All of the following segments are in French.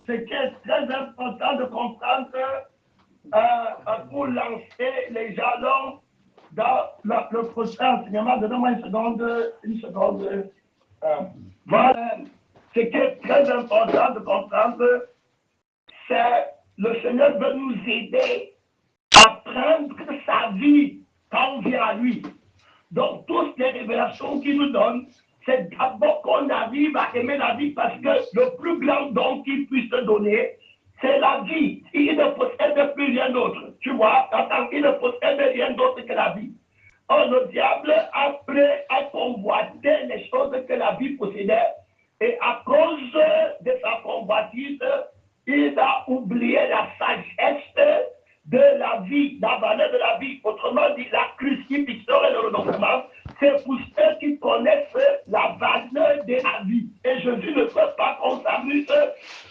ce qui est très important de comprendre pour lancer les jalons dans le prochain enseignement. Donnez-moi une seconde. Voilà. Ce qui est très important de comprendre, c'est le Seigneur veut nous aider à prendre sa vie quand on vient à lui. Donc, toutes les révélations qu'il nous donne, c'est d'abord qu'on arrive à aimer la vie parce que le plus grand don qu'il puisse te donner, c'est la vie. Il ne possède plus rien d'autre. Tu vois, il ne possède rien d'autre que la vie. Or, le diable, après, a convoité les choses que la vie possédait. Et à cause de sa convoitise, il a oublié la sagesse de la vie, la valeur de la vie. Autrement dit, la crucifixion et le renoncement, c'est pour ceux qui connaissent la valeur de la vie. Et Jésus ne peut pas qu'on s'amuse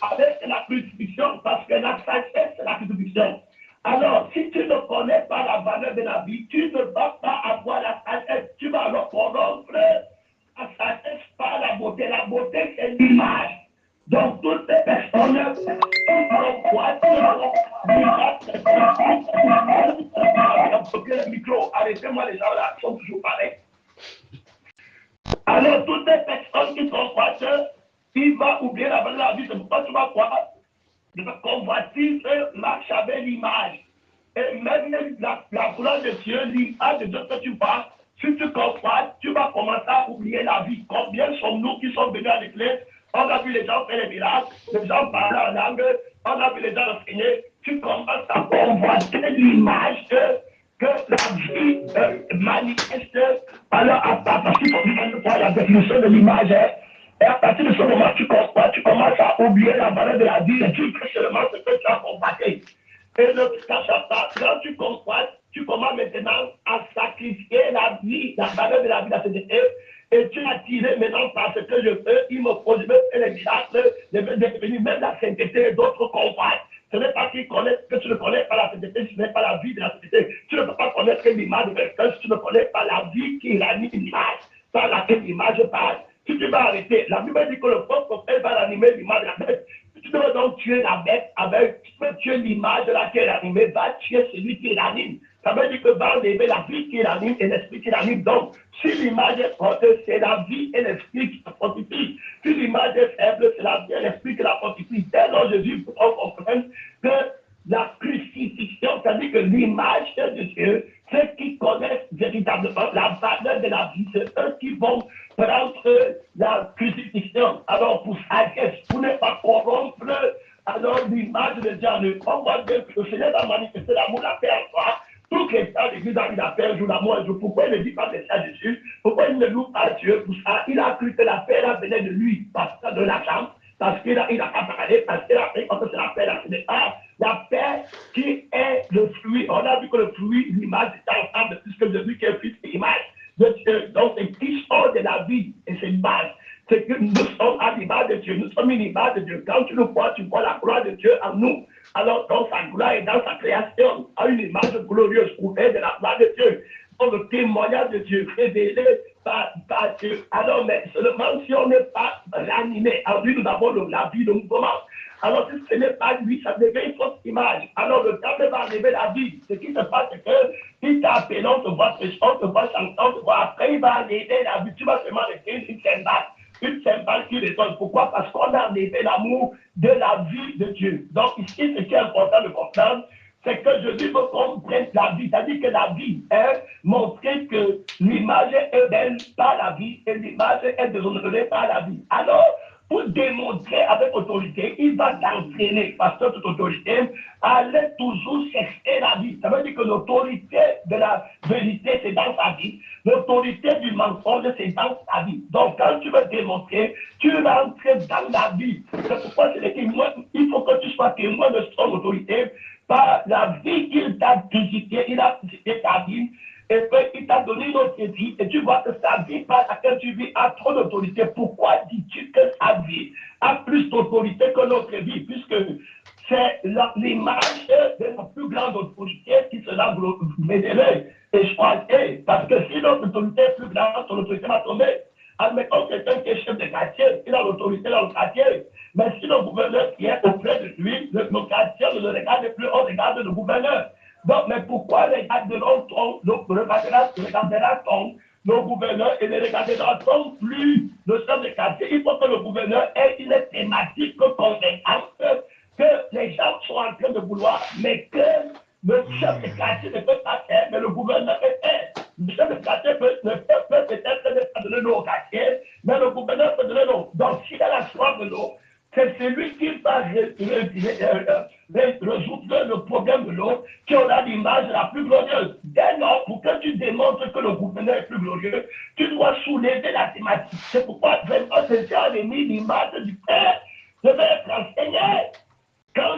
avec la crucifixion parce que la sagesse, c'est la crucifixion. Alors, si tu ne connais pas la valeur de la vie, tu ne vas pas avoir la sagesse. Tu vas alors corrompre la sagesse par la beauté. La beauté, c'est l'image. Donc, toutes les personnes qui convoitent le micro, arrêtez-moi les gens là, ils sont toujours pareils. Alors, toutes les personnes qui convoitent, il va oublier la valeur de la vie. C'est pourquoi tu vas voir, la convoitise marche avec l'image. Et même la couleur de Dieu, l'image de Dieu que tu vois, si tu convoites, tu vas commencer à oublier la vie. Combien sommes-nous qui sont venus à l'église? On a vu les gens faire les miracles, les gens parler en langue, on a vu les gens enseigner. Tu commences à convoiter l'image que la vie manifeste. Alors, à partir de la définition de l'image, et à partir de ce moment, tu commences à oublier la valeur de la vie et tu fais seulement ce que tu as combattu. Et ne cache pas, quand tu convoites, tu commences maintenant à sacrifier la vie, la valeur de la vie de la société. Et tu as tiré maintenant parce que je peux, il me faut, je veux faire les miracles, je veux devenir même la sainteté et d'autres convoitent. Ce n'est pas qu'ils connaissent que tu ne connais pas la sainteté, si tu n'es pas la vie de la société. Tu ne peux pas connaître l'image de quelqu'un si tu ne connais pas la vie qui ranime l'image, par laquelle l'image parle. Si tu vas arrêter, la Bible dit que le peuple va ranimer l'image de la bête. Si tu veux donc tuer la bête avec, tu peux tuer l'image de laquelle animée, va tuer celui qui l'anime. Ça veut dire que va enlever la vie qui l'anime et l'esprit qui l'anime. Donc, si l'image est forte, c'est la vie et l'esprit qui la fortifient. Si l'image est faible, c'est la vie et l'esprit qui la fortifient. Dès lors, Jésus, pour qu'on comprenne que la crucifixion, c'est-à-dire que l'image de Dieu, ceux qui connaissent véritablement la valeur de la vie, c'est eux qui vont prendre la crucifixion. Alors, pour sagesse, pour ne pas corrompre, alors l'image de Dieu en eux. On voit bien que le Seigneur a manifesté l'amour, la paix en soi. Tout chrétien de l'Église a eu la paix un jour, l'amour un jour. Pourquoi il ne dit pas ça à Jésus? Pourquoi il ne loue pas Dieu pour ça? Il a cru que la paix là venait de lui, parce qu'il a de la chance, parce qu'il a pas parlé, parce qu'il a fait comme c'est la paix là. Ce n'est pas la paix qui est le fruit. On a vu que le fruit, l'image est ensemble, puisque Jésus qui est fils et image de Dieu. Donc c'est qui sort de la vie, et c'est une base. C'est que nous sommes à l'image de Dieu, nous sommes une image de Dieu. Quand tu le vois, tu vois la gloire de Dieu en nous. Alors, dans sa gloire et dans sa création, à une image glorieuse prouvée de la gloire de Dieu. Donc, le témoignage de Dieu révélé par Dieu. Alors, mais seulement si on n'est pas ranimé, en lui, nous avons la vie, le mouvement. Alors, si ce n'est pas lui, ça devient une fausse image. Alors, le diable va enlever la vie. Ce qui se passe, c'est qu'il t'a appelé, on te voit prêchant, on te voit chantant, on te voit. Après, il va enlever la vie. Tu vas seulement rester une symbole. Une symbole qui résonne. Pourquoi? Parce qu'on a enlevé l'amour de la vie de Dieu. Donc, ici, ce qui est important de comprendre, c'est que Jésus veut qu'on prenne la vie. C'est-à-dire que la vie est montrer que l'image est belle par la vie et l'image est déshonorée par la vie. Alors, pour démontrer avec autorité, il va t'entraîner, parce que toute autorité allait toujours chercher la vie. Ça veut dire que l'autorité de la vérité, c'est dans sa vie. L'autorité du mensonge, c'est dans sa vie. Donc, quand tu veux démontrer, tu vas entrer dans la vie. C'est pourquoi c'est témoin. Il faut que tu sois témoin de son autorité par la vie qu'il t'a crucifié, il a crucifié ta vie. Et puis, il t'a donné une autre vie, et tu vois que sa vie par laquelle tu vis a trop d'autorité. Pourquoi dis-tu que sa vie a plus d'autorité que notre vie? Puisque c'est l'image de la plus grande autorité qui sera révélée et choisie. Parce que si notre autorité est plus grande, ton autorité va tomber. Admettons quelqu'un qui est chef de quartier, il a l'autorité dans le quartier. Mais si le gouverneur qui est auprès de lui, le quartier ne le regarde plus, on regarde le gouverneur. Donc, mais pourquoi regarderont-on, regardera-t-on le gouverneur et ne regardera-t-on plus le chef de quartier? Il faut que le gouverneur ait une thématique convaincante que les gens sont en train de vouloir, mais que le chef de quartier ne peut pas faire, mais le gouverneur peut faire. Le chef de quartier peut peut-être ne pas donner l'eau au quartier, mais le gouverneur peut donner l'eau. Donc, s'il a la soif de l'eau, c'est celui qui va résoudre le problème de l'eau qui aura l'image la plus glorieuse. Dès lors, pour que tu démontres que le gouverneur est plus glorieux, tu dois soulever la thématique. C'est pourquoi vraiment Jésus a mis l'image du Père. Je vais être enseigné. Quand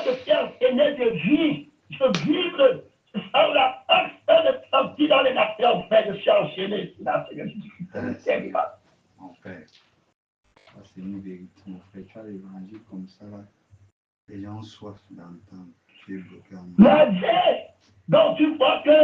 je suis enseigné, je vibre. Un petit dans les nations, je suis enchaîné. Mon frère, c'est une vérité, mon frère. Tu as l'évangile comme ça, là. Les gens ont soif d'entendre. Tu es bloqué en moi. Donc, tu vois que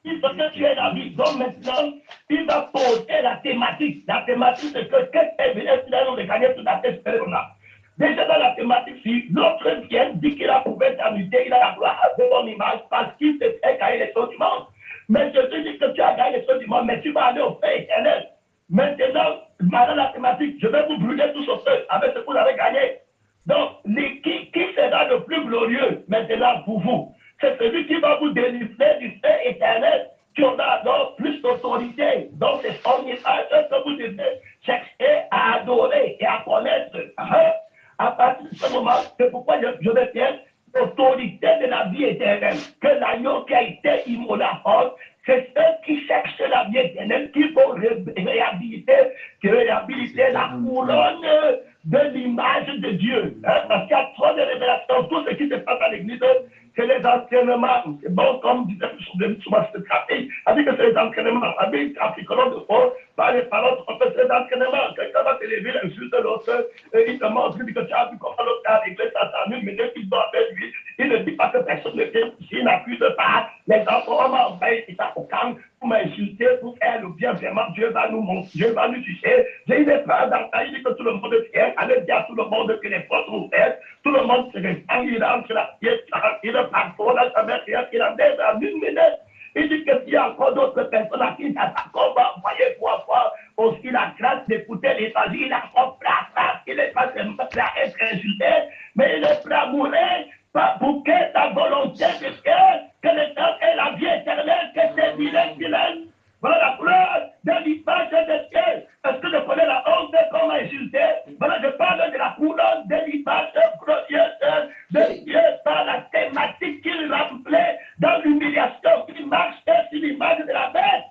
il faut que tu aies la vie. Donc, maintenant, il va poser la thématique. La thématique, c'est que qu'est-ce qui est venu de gagner toute la tête là. Déjà dans la thématique, si l'autre vient, dit qu'il a prouvé sa unité, il a la gloire de ton image parce qu'il te fait gagner les choses du monde. Mais je te dis que tu as gagné les choses du monde, mais tu vas aller au fait éternel. Maintenant, dans la thématique, je vais vous brûler tous au feu avec ce que vous avez gagné. Donc, qui sera le plus glorieux maintenant pour vous? C'est celui qui va vous délivrer du feu éternel, qui aura alors plus d'autorité. Donc, c'est son image que vous devez chercher à adorer et à connaître. À partir de ce moment, c'est pourquoi je vais faire l'autorité de la vie éternelle, que l'agneau qui a été immolé à mort, c'est ceux qui cherchent la vie éternelle qui vont réhabiliter la couronne de l'image de Dieu. Parce qu'il y a trop de révélations. Tout ce qui se passe à l'église, c'est les entraînements. C'est bon, comme disait souvent ce trafic. On dit que c'est les entraînements. On dit trafiquant de faux, par les paroles, on fait ces entraînements. Quelqu'un va te lever, insulte l'autre, il te montre, il dit que tu as vu comment l'autre a réglé ça s'annule, mais dès qu'il doit avec lui, il ne dit pas que personne ne vient ici, il n'appuie pas. Les enfants m'envahissent, c'est ça au camp, pour m'insulter, pour faire le bien, vraiment, Dieu va nous montrer, Dieu va nous toucher. J'ai une peur dans ça, il dit que tout le monde vient, allez dire à tout le monde que les portes sont ouvertes, tout le monde se répand, il entre la pièce, il part pour la sa mère, il en est dans une minute. Il dit que s'il y a encore d'autres personnes à qui ça va envoyer pour aussi la grâce d'écouter l'évangile, il a encore prêt il n'est pas seulement prêt à être insulté, mais il est prêt à mourir pour que la volonté de Dieu, que le temps est la vie éternelle, que c'est vilain. Voilà la couleur de l'image de Dieu. Est-ce que je connais la honte de comment insulter? Voilà, je parle de la couleur de l'image glorieuse de Dieu par la thématique qu'il remplit dans l'humiliation qui marche sur l'image de la bête.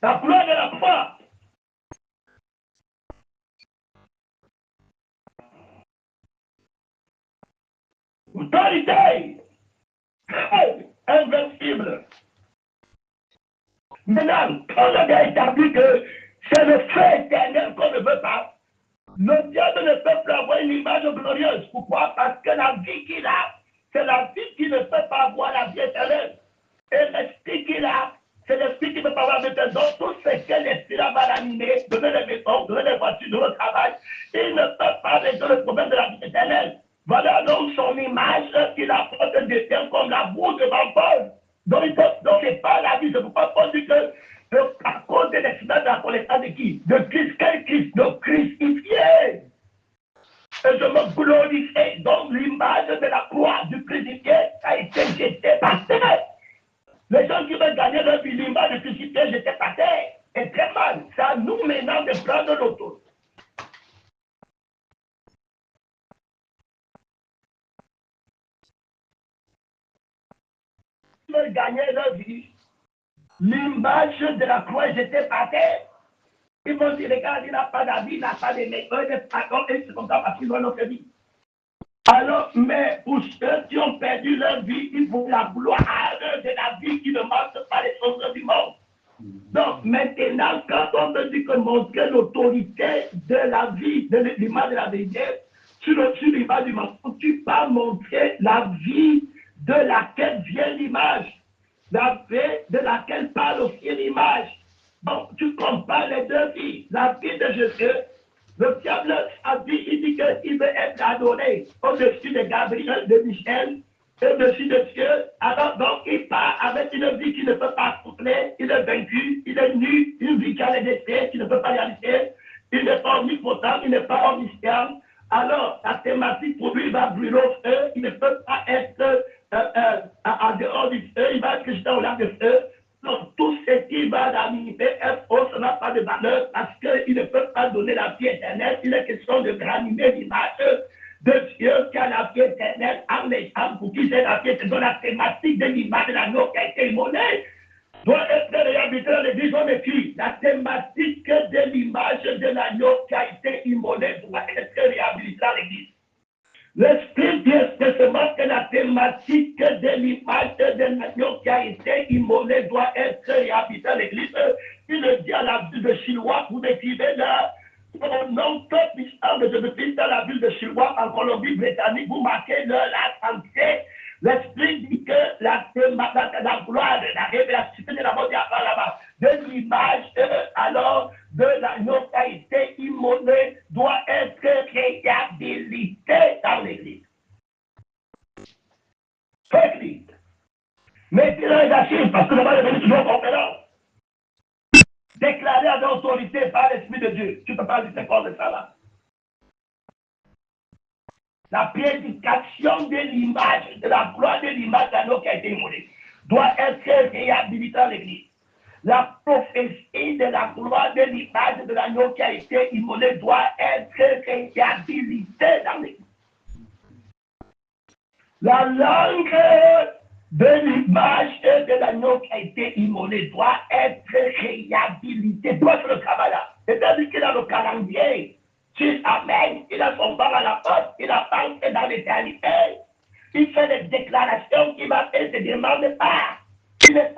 La couleur de la foi. Autorité. Invincible. Maintenant, quand on a établi que c'est le feu éternel qu'on ne veut pas, le diable ne peut plus avoir une image glorieuse. Pourquoi? Parce que la vie qu'il a, c'est la vie qui ne peut pas avoir la vie éternelle. Et l'esprit qu'il a, c'est l'esprit qui ne peut pas avoir la vie éternelle. Donc, tout ce que l'esprit va l'animer, donner des maisons, donner des voitures, donner le travail, il ne peut pas résoudre le problème de la vie éternelle. Voilà donc son image qu'il apporte des termes comme la boue devant Paul. Donc, c'est pas la vie. C'est pourquoi Paul dit que à cause de l'accident de la connaissance de qui? De Christ. Quel Christ? De crucifié. Et je me glorifie. Donc, l'image de la croix du crucifié a été jetée par terre. Les gens qui veulent gagner leur vie, l'image du crucifié jetée par terre. Et très mal. C'est à nous maintenant de prendre l'auto. Ils veulent gagner leur vie. L'image de la croix jetée par terre. Ils vont dire, regarde, il n'a pas d'avis, il n'a pas de méthode, et c'est comme ça parce qu'ils ont notre vie. Alors, mais pour ceux qui ont perdu leur vie, il faut la gloire de la vie qui ne marche pas les choses du monde. Donc, maintenant, quand on te dit que montrer l'autorité de la vie, de l'image de la vérité, sur l'image du mensonge, tu vas montrer la vie de laquelle vient l'image. La vie de laquelle parle aussi l'image. compare les deux filles. La fille de Jésus, le diable a dit, il dit qu'il veut être adoré au-dessus de Gabriel, de Michel, au-dessus de Dieu. Alors donc il part avec une vie qui ne peut pas souffler, il est vaincu, il est nu, une vie qui a les décès, qui ne peut pas réaliser, il n'est pas omnipotent, il n'est pas omniscient. Alors la thématique pour lui va brûler au feu, il ne peut pas être en dehors du feu, il va être jeté au lac de feu. Donc, tout ce qui va l'animer est faux, ça n'a pas de valeur parce qu'il ne peut pas donner la vie éternelle. Il est question de ranimer l'image de Dieu qui a la vie éternelle en les âmes pour qui c'est la vie éternelle. Donc, la thématique de l'image de l'agneau qui a été immolée doit être réhabilitée dans l'église homme et fille. La thématique de l'image de l'agneau qui a été immolée doit être réhabilitée dans l'église. L'Esprit dit expressément que la thématique de l'image de l'agneau qui a été immolé doit être réhabitée à l'église. Il le dit à la ville de Chilwa, vous écrivez là, son nom très puissant de Jésus-Christ dans la ville de Chilwa, en Colombie-Britannique, vous marquez là, la santé. L'Esprit dit que la gloire, la révélation de la mort là-bas, de l'image, alors, de l'agneau qui a été immolé, doit être réhabilité dans l'église. L'église. Mettez-le les archives, parce que le mal est venu toujours en conférence. Déclaré à l'autorité par l'Esprit de Dieu. Tu ne peux pas dire quoi de ça là. La prédication de l'image, de la gloire de l'image d'agneau qui a été immolé, doit être réhabilitée dans l'église. La prophétie de la gloire de l'image de l'agneau qui a été immolé doit être réhabilitée dans l'église. La langue de l'image de l'agneau qui a été immolé doit être réhabilitée. Doit sur le travail là. C'est-à-dire qu'il a le calendrier. Tu amènes, il a son bar à la porte, il a pensé dans l'éternité. Il fait des déclarations qu'il va faire, il ne demande pas. Il est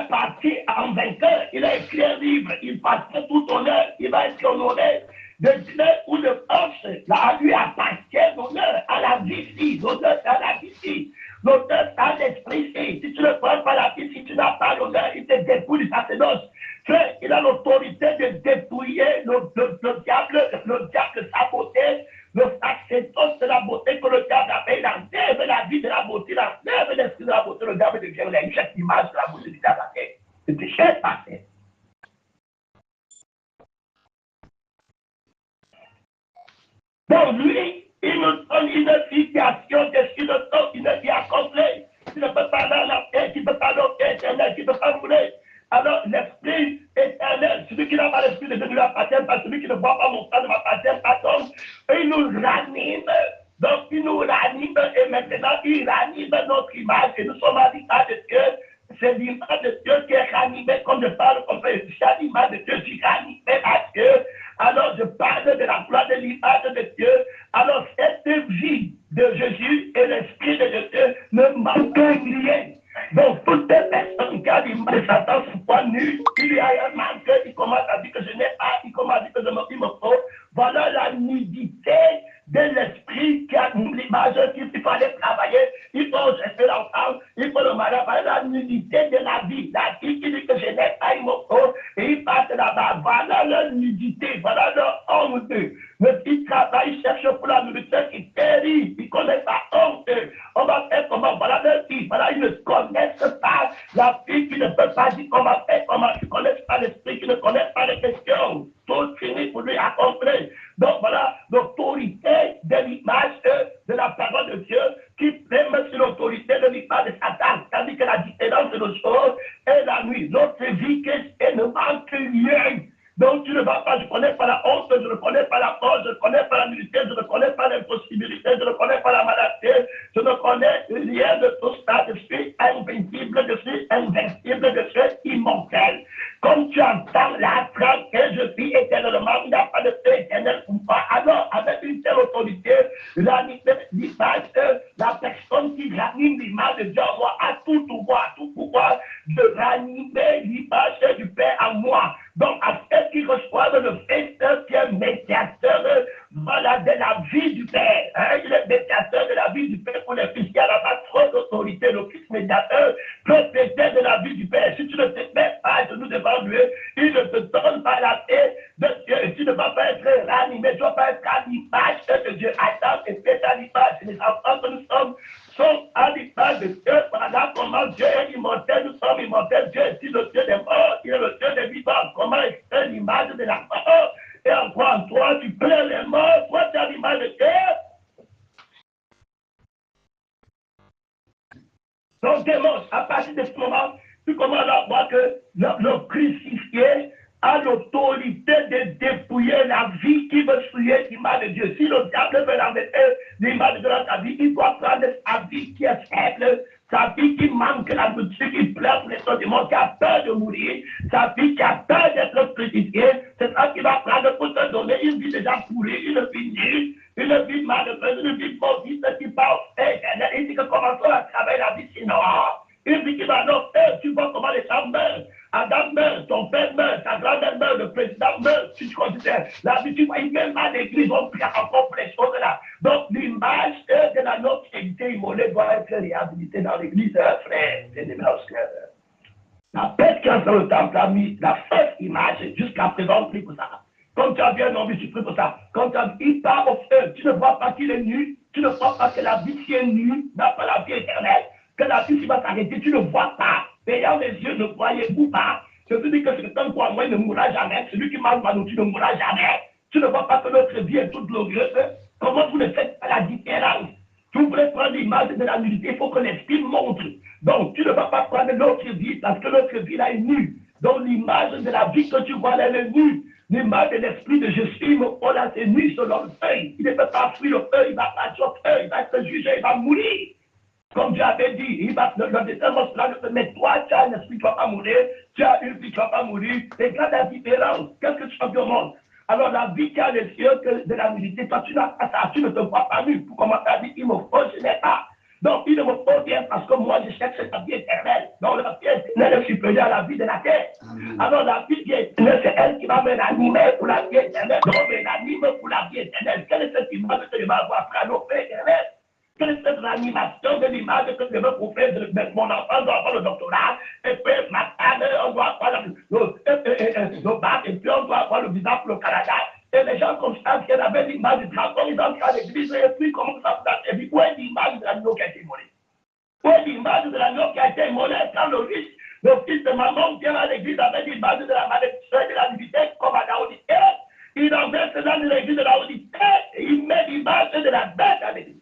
parti en vainqueur. Il a écrit un livre. Il passe tout honneur. Il va être honoré de Dieu ou de force. Là, lui appartient l'honneur à la vie. L'honneur à la vie. L'honneur à l'esprit. Si tu ne prends pas la vie, si tu n'as pas l'honneur, il te dépouille du sacerdoce. Il a l'autorité de dépouiller le diable sa beauté. Le sacerdoce de la beauté que le diable a fait, il enlève la vie de la beauté, il enlève l'esprit de la beauté, le diable devient cette image de la beauté du diable. C'est péché passé. Donc lui, il nous donne une filiation de ce qu'il nous donne, une vie accomplie. Tu ne peux pas aller à la paix, tu ne peux pas aller au Père éternel, tu ne peux pas mourir. Alors l'esprit éternel, celui qui n'a pas l'esprit de Dieu ne m'appartient pas, celui qui ne voit pas mon sang ne m'appartient pas. Donc, il nous ranime. Donc, il nous ranime et maintenant, il ranime notre image. Et nous sommes à l'image de Dieu. C'est l'image de Dieu qui est ranimée, comme je parle comme ça. Je suis à l'image de Dieu, je suis ranimé à Dieu. Alors, je parle de la gloire de l'image de Dieu. Alors, cette vie de Jésus et l'esprit de Dieu ne manque rien. Donc, toutes les personnes qui ont l'image de Satan sont pas nues. Il y a un manque, il commence à dire que je n'ai pas, il commence à dire que il me faut. Voilà la nudité de l'esprit qui a l'image qu'il fallait travailler. Il faut rester l'enfant, il faut le mariage. Voilà la nudité de la vie. La vie qui dit que je n'ai pas, il me faut. Et il passe là-bas. Voilà la nudité, voilà leur honte. Le petit travail, il cherche pour la nourriture, il périt, il connaît sa honte. On va faire comment? Voilà leur fille, voilà, ils ne connaissent pas la fille qui ne peut pas dire comment faire, comment ils ne connaissent pas l'esprit, qui ne connaissent pas les questions. Tout finit pour lui accomplir. Donc voilà l'autorité de l'image de la parole de Dieu qui prime sur l'autorité de l'image de Satan. C'est-à-dire que la différence de nos choses est la nuit. Notre vie et ne manque rien. Donc tu ne vas pas, je ne connais pas la honte, je ne connais pas la force, je ne connais pas la nullité, je ne connais pas l'impossibilité, je ne connais pas la maladie, je ne connais rien de tout ça. Je suis invincible, je suis invincible, je suis immortel. Comme tu entends la phrase que je vis éternellement, il n'y a pas de paix éternelle pour moi. Alors, avec une telle autorité, l'image, la personne qui ranime l'image de Dieu en moi a tout pouvoir de ranimer l'image du Père en moi. Donc, à ce qui reçoivent le Fils qui est médiateur voilà, de la vie du Père. Il est médiateur de la vie du Père pour les fils. Il y a là-bas trop d'autorité. Le Fils médiateur, propriétaire de la vie du Père. Si tu ne te mets pas à genoux devant lui, il ne te dit le Dieu des morts, il est le Dieu des vivants. Comment extraire l'image de la mort? Et en quoi en toi, tu plais les morts, toi tu as l'image de Dieu. Donc, démon, à partir de ce moment, tu commences à voir que le crucifié a l'autorité de dépouiller la vie qui veut souiller l'image de Dieu. Si le diable veut enlever l'image de Dieu dans sa vie, il doit prendre sa vie qui est faible, sa vie qui manque la nourriture, qui pleure pour les choses du monde, qui a peur de mourir, sa vie qui a peur d'être crucifié. C'est ça qu'il va prendre pour te donner une vie déjà pourrie, une vie nulle, une vie malheureuse, une vie maudite qui parle. Il dit que commençons à travailler la vie sinon. Il dit qu'il va non, tu vois comment les gens meurent. Adam meurt, ton père meurt, ta grand-mère meurt, le président meurt. Tu te considères la vie, tu vois, même à l'église, on prie encore pour les choses là. Donc l'image de la nôtre qui a été immolée doit être réhabilitée dans l'église, frère. La bête qui est dans le temple a mis la fausse image jusqu'à présent, on prie pour ça. Comme tu as vu un homme, tu pries pour ça. Comme tu as vu, il part au feu, tu ne vois pas qu'il est nu, tu ne vois pas que la vie qui est nue n'a pas la vie éternelle, que la vie qui va s'arrêter, tu ne vois pas. Ayant les yeux ne voyez ou pas, je veux dire que celui qui croit en moi ne mourra jamais, celui qui mange ma nourriture ne mourra jamais. Tu ne vois pas que notre vie est toute glorieuse. Comment vous ne faites pas la différence? Tu voulez prendre l'image de la nudité, il faut que l'esprit montre. Donc, tu ne vas pas prendre notre vie parce que notre vie là est nue. Donc, l'image de la vie que tu vois là, elle est nue. L'image de l'esprit de Jésus, oh là, c'est nu selon le feu. Il ne peut pas fuir le feu, il va pas sur le feu, il va être jugé, il va mourir. Comme Dieu avait dit, il va, le déterminant sera le feu. Mais toi, tu as un esprit, tu ne vas pas mourir. Tu as une vie, tu ne vas pas mourir. Regarde la différence. Qu'est-ce que tu fais au monde? Alors, la vie qui a les yeux de la nudité, toi, tu n'as pas ça. Tu ne te vois pas nu. Pour commencer à dire, il me faut, je n'ai pas. Donc, il ne me faut rien parce que moi, je cherche la vie éternelle. Donc, la vie éternelle est supérieure à la vie de la terre. Alors, la vie éternelle, c'est elle qui va me ranimer pour la vie éternelle. Donc, me ranime pour la vie éternelle. Quelle est cette image que je vais avoir après nos paix éternelle? Quelle est cette réanimation de l'image que je veux pour faire de mon enfant doit avoir le doctorat, et puis ma femme, on doit avoir le bac, et puis on doit avoir le visa pour le Canada. Et les gens comme ça, qui avaient l'image du dragon, ils entrent à l'église, et puis comment ça se passe? Où est l'image de l'agneau qui a été immolé? Où est l'image de l'agneau qui a été immolé? Quand le fils de maman vient à l'église avec l'image de la malédiction et de la divinité, comme à Laodicée, il enverse cela de l'église de Laodicée, et il met l'image de la bête à l'église.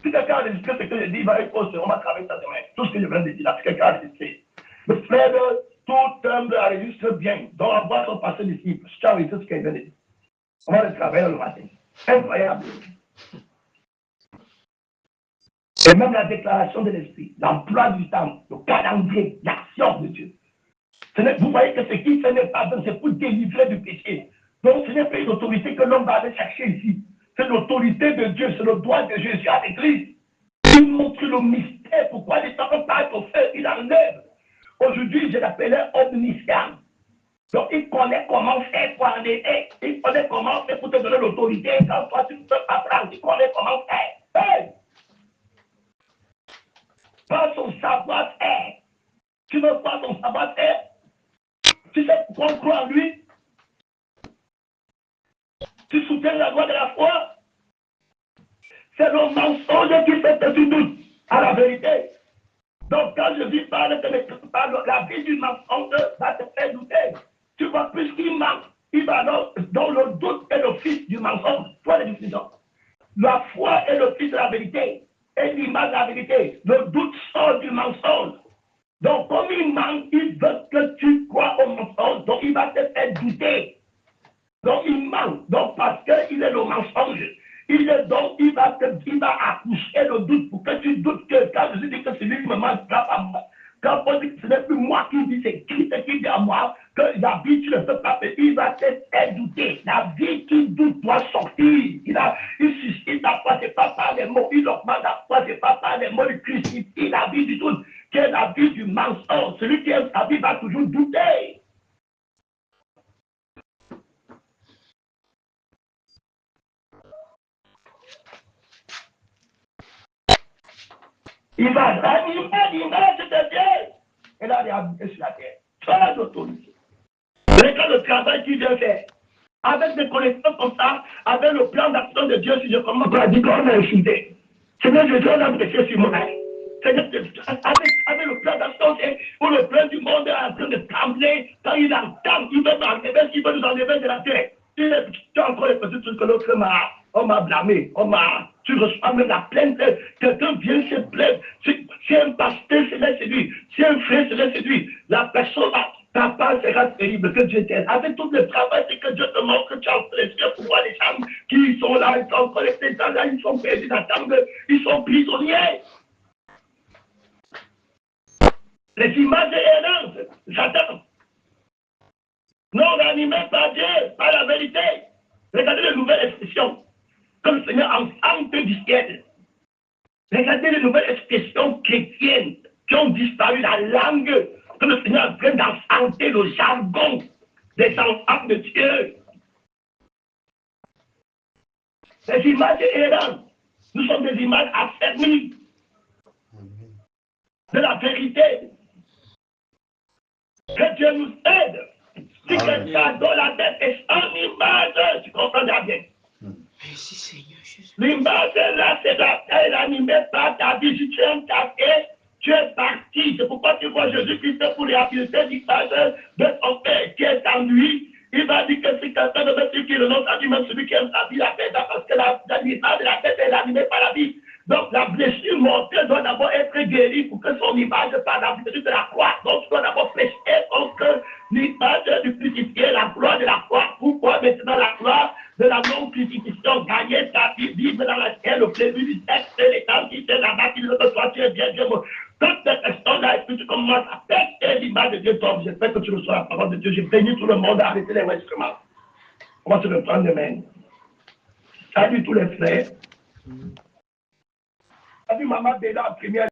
Si quelqu'un a enregistré ce que je dis, il va être posé, on va travailler ça demain. Tout ce que je viens de dire là, si quelqu'un a enregistré. Le frère, tout homme enregistre bien. Donc, on va son passé disciple. Si tu as enregistré ce qu'il vient de dire, on va le travailler le matin. Incroyable. Et même la déclaration de l'esprit, l'emploi du temps, le calendrier, l'action de Dieu. Vous voyez que ce qui ce n'est pas, c'est pour délivrer du péché. Donc, ce n'est pas une autorité que l'homme va aller chercher ici. C'est l'autorité de Dieu, c'est le droit de Jésus à l'église. Il montre le mystère, pourquoi les gens partent au feu, il enlève. Aujourd'hui, je l'appelais omniscient. Donc, il connaît comment faire pour enlever. Il connaît comment faire pour te donner l'autorité. Quand toi, tu ne peux pas prendre, il connaît comment faire. Hey! Pas son savoir-faire. Tu ne veux pas son savoir-faire? Tu sais pourquoi on croit en lui? Tu soutiens la loi de la foi? C'est le mensonge qui fait que tu doutes à la vérité. Donc, quand je dis par la vie du mensonge va te faire douter. Tu vois, puisqu'il manque, il va dans le doute est le fils du mensonge. Toi, les décisions. La foi est le fils de la vérité. Et l'image de la vérité. Le doute sort du mensonge. Donc, comme il manque, il veut que tu crois au mensonge. Donc, il va te faire douter. Donc, il manque. Donc, parce qu'il est le mensonge. Il va accoucher le doute pour que tu doutes que quand je dis que c'est lui qui me manque à moi. Quand on dit que ce n'est plus moi qui dis, c'est Christ qui dit à moi que la vie, tu ne peux pas faire. Il va te faire douter. La vie qui doute doit sortir. Il suscite la foi, ce n'est pas par les mots. Il augmente la foi, ce n'est pas par les mots. Il crucifie la vie du doute, qui est la vie du mensonge. Celui qui aime sa vie va toujours douter. Il va ranimer l'image de Dieu. Et là, il est habité sur la terre. Sans autorité. Regarde le travail qu'il vient faire. Avec des connaissances comme ça, avec le plan d'action de Dieu, si je commence à dire qu'on a échoué. Seigneur Jésus, on a prêché sur moi. Seigneur, avec le plein d'action, où le plein du monde est en train de trembler, quand il entend, il veut nous enlever de la terre. Tu as encore les petits trucs que l'autre on m'a blâmé, tu reçois même la plainte, quelqu'un vient se plaindre, si un pasteur se laisse séduire, si un frère se laisse séduire, la personne, ta part sera terrible, que Dieu t'aide. Avec tout le travail, c'est que Dieu te montre que tu as fait pour voir les gens qui sont là, ils sont connectés, là, ils sont perdus dans la table, ils sont prisonniers. Les images errantes, Satan, non animées par Dieu, par la vérité. Regardez les nouvelles expressions que le Seigneur enfante du ciel. Regardez les nouvelles expressions chrétiennes qui ont disparu, la langue que le Seigneur est en train d'enfanter, le jargon des enfants de Dieu. Les images errantes, nous sommes des images affermies de la vérité. Que Dieu nous aide. Si quelqu'un donne la tête est en image, tu comprends bien. Merci Seigneur Jésus. L'image là, c'est la terre animée par ta vie. Si tu es un café, tu es parti. C'est pourquoi tu vois Jésus-Christ pour réhabiliter l'image de ton père qui est en lui. Il va dire que si quelqu'un ne veut plus qu'il renonce à lui, même celui qui aime sa vie, la paix, parce que l'image de la tête est animée par la vie. Donc la blessure mortelle doit d'abord être guérie pour que son image par la blessure de la croix. Donc tu dois d'abord prêcher contre l'image du crucifié, la gloire de la croix. Pourquoi maintenant la gloire de la non-crucifixion, gagner ta vie, vivre dans laquelle le plaisir du texte, les temps qui étaient là-bas, qui ne toi tu es bien, Dieu. Toutes ces personnes-là, et puis tu commences à péter l'image de Dieu. Donc j'espère que tu reçois la parole de Dieu. J'ai béni tout le monde à arrêter les instruments. On va se reprendre demain. Salut tous les frères. Salut maman Béla en première.